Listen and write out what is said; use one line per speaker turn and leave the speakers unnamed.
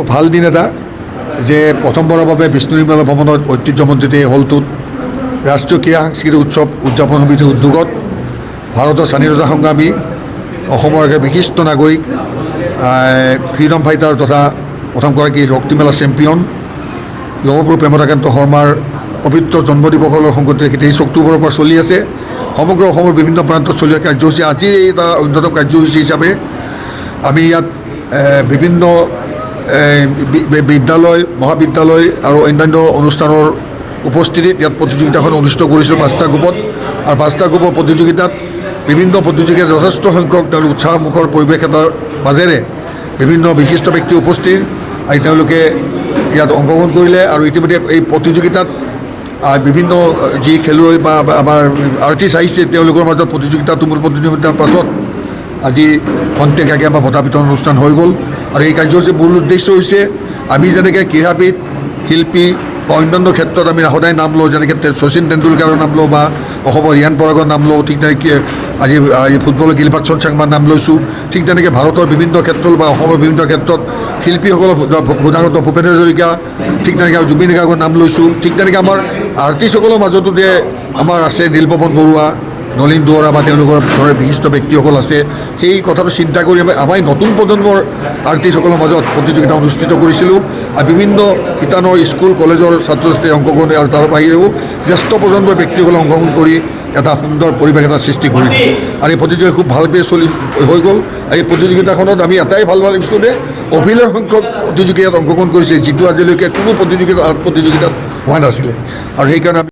খুব ভাল দিন এটা যে প্ৰথমবাৰৰ বাবে বিষ্ণু নিৰ্মল ভৱনৰ ঐতিহ্যমণ্ডিত এই হলটোত ৰাষ্ট্ৰীয় ক্ৰীড়া সাংস্কৃতিক উৎসৱ উদযাপন সমিতিৰ উদ্যোগত ভাৰতৰ স্বাধীনতা সংগ্ৰামী অসমৰ এক বিশিষ্ট নাগৰিক ফ্ৰীডম ফাইটাৰ তথা প্ৰথমগৰাকী ৰক্তিমেলা চেম্পিয়ন লৌহপুৰুষ প্ৰেমতাকান্ত শৰ্মাৰ পবিত্ৰ জন্মদিৱসৰ সংগতি ৰাখি 23 অক্টোবৰৰ পৰা চলি আছে সমগ্ৰ অসমৰ বিভিন্ন প্ৰান্তত চলি থকা কাৰ্যসূচী আজি এটা অন্যতম কাৰ্যসূচী হিচাপে আমি ইয়াত বিভিন্ন বিদ্যালয় মহাবিদ্যালয় আৰু অন্যান্য অনুষ্ঠানৰ উপস্থিতিত ইয়াত প্ৰতিযোগিতাখন অনুষ্ঠিত কৰিছোঁ 5টা গ্ৰুপত আৰু 5টা গ্ৰুপৰ প্ৰতিযোগিতাত বিভিন্ন প্ৰতিযোগীয়ে যথেষ্ট সংখ্যক তেওঁলোক উৎসাহমুখৰ পৰিৱেশ এটাৰ মাজেৰে বিভিন্ন বিশিষ্ট ব্যক্তি উপস্থিত আৰু তেওঁলোকে ইয়াত অংশগ্ৰহণ কৰিলে আৰু ইতিমধ্যে এই প্ৰতিযোগিতাত বিভিন্ন যি খেলুৱৈ বা আমাৰ আৰ্টিষ্ট আহিছে তেওঁলোকৰ মাজত তুমুল প্ৰতিযোগিতাৰ পাছত আজি খন্তেকীয়াকৈ আমাৰ বঁটা বিতৰণ অনুষ্ঠান হৈ গ'ল আৰু এই কাৰ্যসূচীৰ মূল উদ্দেশ্য হৈছে আমি যেনেকৈ ক্ৰীড়াবিদ শিল্পী বা অন্যান্য ক্ষেত্ৰত আমি সদায় নাম লওঁ যেনেকৈ শচীন তেণ্ডুলকাৰৰ নাম লওঁ বা অসমৰ ৰিয়ান পৰাগৰ নাম লওঁ ঠিক তেনেকৈ আজি ফুটবলৰ গিলবাৰ্টন চাংমাৰ নাম লৈছোঁ ঠিক তেনেকৈ ভাৰতৰ বিভিন্ন ক্ষেত্ৰত বা অসমৰ বিভিন্ন ক্ষেত্ৰত শিল্পীসকলৰ উদাহৰণত ভূপেন হাজৰিকা ঠিক তেনেকৈ জুবিন গাৰ্গৰ নাম লৈছোঁ ঠিক তেনেকৈ আমাৰ আৰ্টিষ্টসকলৰ মাজতো যে আমাৰ আছে নীলপৱন বৰুৱা নলিন দুৱৰা বা তেওঁলোকৰ ঘৰৰ বিশিষ্ট ব্যক্তিসকল আছে সেই কথাটো চিন্তা কৰি আমাৰ নতুন প্ৰজন্মৰ আৰ্টিষ্টসকলৰ মাজত প্ৰতিযোগিতা অনুষ্ঠিত কৰিছিলোঁ আৰু বিভিন্ন শিতানৰ স্কুল কলেজৰ ছাত্ৰ ছাত্ৰীয়ে অংশগ্ৰহণ আৰু তাৰ বাহিৰেও জ্যেষ্ঠ প্ৰজন্মৰ ব্যক্তিসকলে অংশগ্ৰহণ কৰি এটা সুন্দৰ পৰিৱেশ এটা সৃষ্টি কৰিলে আৰু এই প্ৰতিযোগিতা খুব ভালকৈ হৈ গ'ল আৰু এই প্ৰতিযোগিতাখনত আমি এটাই ভাল লাগিছোঁ যে অভিলেখ সংখ্যক প্ৰতিযোগী ইয়াত অংশগ্ৰহণ কৰিছে যিটো আজিলৈকে কোনো প্ৰতিযোগিতাত হোৱা নাছিলে আৰু সেইকাৰণে